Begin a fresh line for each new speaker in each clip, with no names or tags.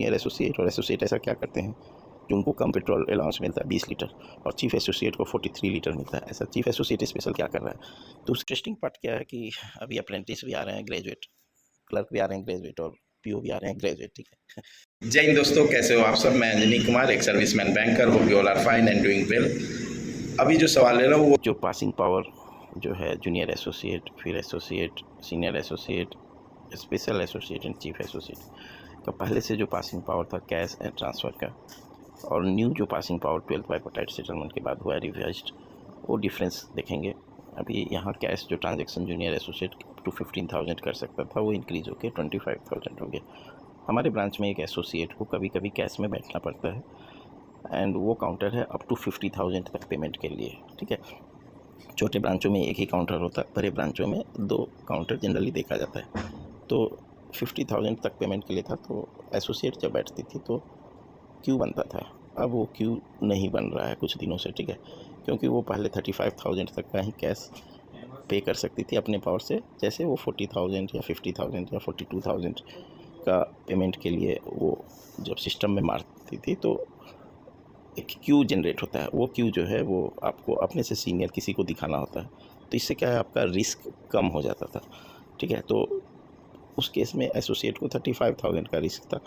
Junior associate और associate ऐसा क्या करते हैं कि उनको कम पेट्रोल अलाउंस मिलता है 20 लीटर और चीफ एसोसिएट को 43 लीटर मिलता है। ऐसा चीफ एसोसिएट स्पेशल क्या कर रहा है? तो इंटरेस्टिंग पार्ट क्या है कि अभी अप्रेंटिस भी आ रहे हैं ग्रेजुएट, क्लर्क भी आ रहे हैं ग्रेजुएट और पीओ भी आ रहे हैं ग्रेजुएट। ठीक है।
जय हिंद दोस्तों, कैसे हो आप सब। मैं अंजनी कुमार, एक serviceman banker. Hope you all are fine and doing well. अभी जो सवाल ले रहा हूँ वो
जो पासिंग पावर जो है जूनियर एसोसिएट, फिर associate, senior associate, special associate and chief associate का पहले से जो पासिंग पावर था कैश एंड ट्रांसफ़र का, और न्यू जो passing power 12th bipartite settlement के बाद हुआ है रिवाइज्ड, वो डिफरेंस देखेंगे। अभी यहाँ कैश जो ट्रांजैक्शन जूनियर एसोसिएट टू 15,000 कर सकता था वो इंक्रीज़ होकर 25,000 हो गया। हमारे ब्रांच में एक एसोसिएट को कभी कभी कैश में बैठना पड़ता है एंड वो काउंटर है अप टू 50,000 तक पेमेंट के लिए। ठीक है। छोटे ब्रांचों में एक ही काउंटर होता है, बड़े ब्रांचों में 2 काउंटर जनरली देखा जाता है। तो 50,000 तक पेमेंट के लिए था, तो एसोसिएट जब बैठती थी तो क्यू बनता था। अब वो क्यू नहीं बन रहा है कुछ दिनों से। ठीक है। क्योंकि वो पहले 35,000 तक का ही कैश पे कर सकती थी अपने पावर से, जैसे वो 40,000 या 50,000 या 42,000 का पेमेंट के लिए वो जब सिस्टम में मारती थी तो एक क्यू जनरेट होता है। वो क्यू जो है वो आपको अपने से सीनियर किसी को दिखाना होता है, तो इससे क्या है आपका रिस्क कम हो जाता था। ठीक है। तो उस केस में एसोसिएट को 35,000 का रिस्क था,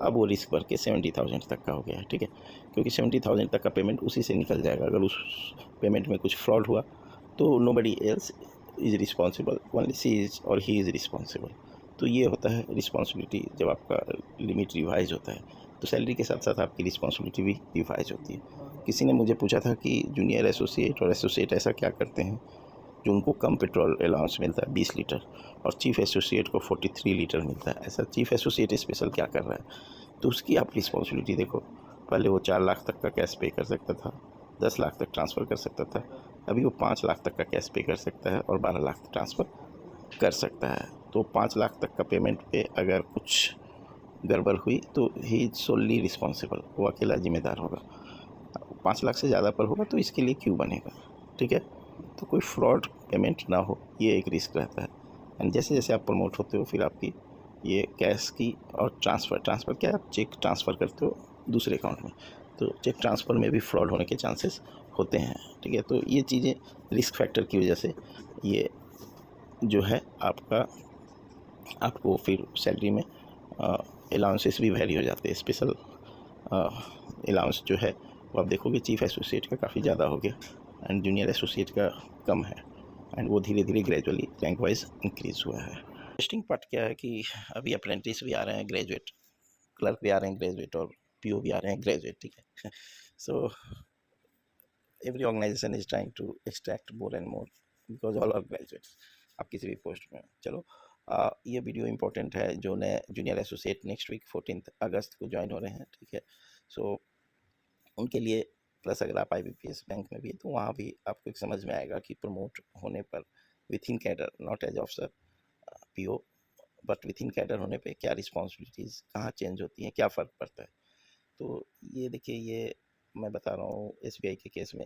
अब वो रिस्क बढ़ के 70,000 तक का हो गया है। ठीक है। क्योंकि 70,000 तक का पेमेंट उसी से निकल जाएगा। अगर उस पेमेंट में कुछ फ्रॉड हुआ तो nobody else is responsible, only she is और ही इज़ रिस्पॉन्सिबल। तो ये होता है रिस्पॉन्सिबिलिटी जब आपका लिमिट रिवाइज होता है, तो सैलरी के साथ साथ आपकी रिस्पॉन्सिबिलिटी भी रिवाइज होती है। किसी ने मुझे पूछा था कि जूनियर एसोसिएट और एसोसिएट ऐसा क्या करते हैं जो उनको कम पेट्रोल अलाउंस मिलता है 20 लीटर और चीफ एसोसिएट को 43 लीटर मिलता है। ऐसा चीफ एसोसिएट स्पेशल क्या कर रहा है? तो उसकी आप रिस्पॉन्सिबिलिटी देखो। पहले वो 4 लाख तक का कैश पे कर सकता था, 10 लाख तक ट्रांसफ़र कर सकता था। अभी वो 5 लाख तक का कैश पे कर सकता है और 12 लाख तक ट्रांसफ़र कर सकता है। तो 5 लाख तक का पेमेंट पे अगर कुछ गड़बड़ हुई तो ही इज सोली रिस्पॉन्सिबल, वो अकेला जिम्मेदार होगा। 5 लाख से ज़्यादा पर होगा तो इसके लिए क्यों बनेगा। ठीक है। तो कोई फ्रॉड पेमेंट ना हो, ये एक रिस्क रहता है। एंड जैसे जैसे आप प्रमोट होते हो फिर आपकी ये कैश की और ट्रांसफ़र क्या है, आप चेक ट्रांसफ़र करते हो दूसरे अकाउंट में, तो चेक ट्रांसफ़र में भी फ्रॉड होने के चांसेस होते हैं। ठीक है। तो ये चीज़ें रिस्क फैक्टर की वजह से ये जो है आपको फिर सैलरी में अलाउंसेस भी वैरी हो जाते हैं। स्पेशल अलाउंस जो है वो आप देखोगे चीफ एसोसिएट का काफ़ी ज़्यादा हो गया एंड जूनियर एसोसिएट का कम है, एंड वो धीरे धीरे ग्रेजुअली रैंक वाइज इंक्रीज़ हुआ है। इंटरेस्टिंग पार्ट क्या है कि अभी अप्रेंटिस भी आ रहे हैं ग्रेजुएट, क्लर्क भी आ रहे हैं ग्रेजुएट और पीओ भी आ रहे हैं ग्रेजुएट। ठीक है। So every organization is trying to extract more and more because all are graduates. आप किसी भी पोस्ट में चलो। ये वीडियो इंपॉर्टेंट है जो नए जूनियर एसोसिएट नेक्स्ट वीक 14 अगस्त को ज्वाइन हो रहे हैं। ठीक है। सो उनके लिए, प्लस अगर आप IBPS बैंक में भी है तो वहाँ भी आपको एक समझ में आएगा कि प्रमोट होने पर within cadre, not as officer PO but within cadre होने पे क्या रिस्पॉन्सिबिलिटीज़ कहाँ चेंज होती हैं, क्या फ़र्क पड़ता है। तो ये देखिए, ये मैं बता रहा हूँ SBI के केस में।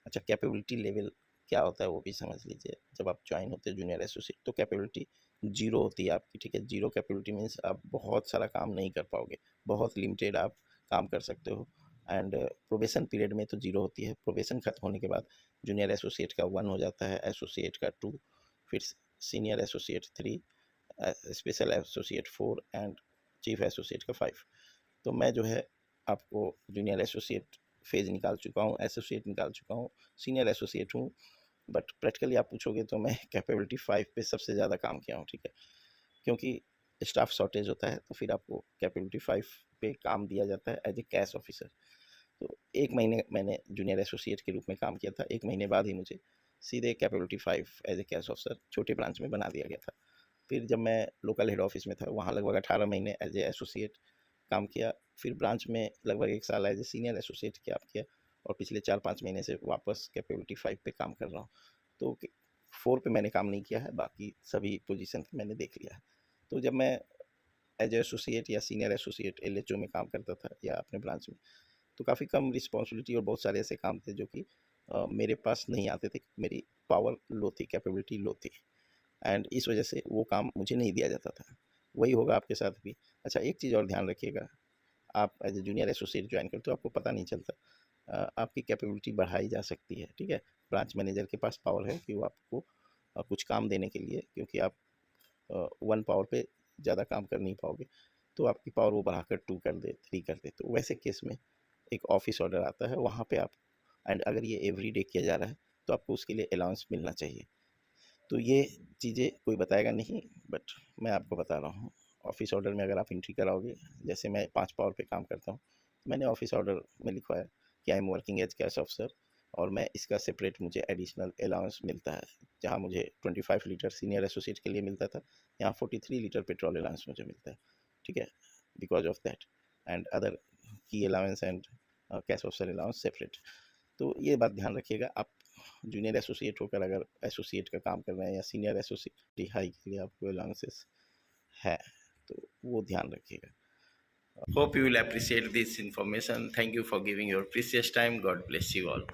अच्छा, कैपेबिलिटी लेवल क्या होता है वो भी समझ लीजिए। जब आप ज्वाइन होते हैं जूनियर एसोसिएट तो कैपेबिलिटी 0 होती है आपकी। ठीक है। 0 कैपेबिलिटी मीन्स आप बहुत सारा काम नहीं कर पाओगे, बहुत लिमिटेड आप काम कर सकते हो। एंड प्रोबेशन पीरियड में तो 0 होती है। प्रोबेशन खत्म होने के बाद जूनियर एसोसिएट का 1 हो जाता है, एसोसिएट का 2, फिर senior associate 3, special associate 4 and chief associate का 5। तो मैं जो है आपको जूनियर एसोसिएट फेज निकाल चुका हूँ, एसोसिएट निकाल चुका हूँ, सीनियर एसोसिएट हूँ। बट प्रैक्टिकली आप पूछोगे तो मैं कैपेबिलिटी 5 पे सबसे ज़्यादा काम किया हूँ। ठीक है। क्योंकि स्टाफ शॉर्टेज होता है तो फिर आपको कैपेबिलिटी 5 पे काम दिया जाता है एज ए कैश ऑफिसर। तो 1 महीने मैंने जूनियर एसोसिएट के रूप में काम किया था। 1 महीने बाद ही मुझे सीधे capability 5 as a cash officer छोटे ब्रांच में बना दिया गया था। फिर जब मैं लोकल हेड ऑफिस में था वहाँ लगभग 18 महीने एज ए एसोसिएट काम किया। फिर ब्रांच में लगभग 1 साल एज ए सीनियर एसोसिएट काम किया और पिछले 4-5 महीने से वापस कैपेबिलिटी 5 पे काम कर रहा हूँ। तो 4 पे मैंने काम नहीं किया है, बाकी सभी पोजीशन मैंने देख लिया है। तो जब मैं एज एसोसिएट या सीनियर एसोसिएट LHO में काम करता था या अपने ब्रांच में, तो काफ़ी कम रिस्पॉन्सिबिलिटी और बहुत सारे ऐसे काम थे जो कि मेरे पास नहीं आते थे। मेरी पावर लो थी, कैपेबिलिटी लो थी, एंड इस वजह से वो काम मुझे नहीं दिया जाता था। वही होगा आपके साथ भी। अच्छा, एक चीज़ और ध्यान रखिएगा आप as a junior associate join करते हो, आपको पता नहीं चलता। आपकी कैपेबिलिटी बढ़ाई जा सकती है, ठीक है। ब्रांच मैनेजर के पास पावर है कि वो आपको कुछ काम देने के लिए, क्योंकि आप 1 पावर पे ज़्यादा काम कर नहीं पाओगे, तो आपकी पावर वो बढ़ाकर 2 कर दे, 3 कर दे। तो वैसे केस में एक ऑफिस ऑर्डर आता है, वहाँ पे आप, एंड अगर ये एवरी डे किया जा रहा है तो आपको उसके लिए अलाउंस मिलना चाहिए। तो ये चीज़ें कोई बताएगा नहीं, बट मैं आपको बता रहा हूँ। ऑफिस ऑर्डर में अगर आप एंट्री कराओगे, जैसे मैं 5 पावर पे काम करता हूँ, मैंने ऑफिस ऑर्डर में लिखवाया कि I am working as cash officer, और मैं इसका सेपरेट मुझे एडिशनल अलाउंस मिलता है। जहाँ मुझे 25 लीटर सीनियर एसोसिएट के लिए मिलता था, यहाँ 43 लीटर पेट्रोल अलाउंस मुझे मिलता है, ठीक है, because of that, and other की allowance and cash officer allowance separate. तो ये बात ध्यान रखिएगा। आप जूनियर एसोसिएट होकर अगर एसोसिएट का काम कर रहे हैं, या सीनियर एसोसिएट हाई के लिए आपको अलाउंसेस है, तो वो ध्यान रखिएगा।
Hope you will appreciate this information. Thank you for giving your precious time. God bless you all.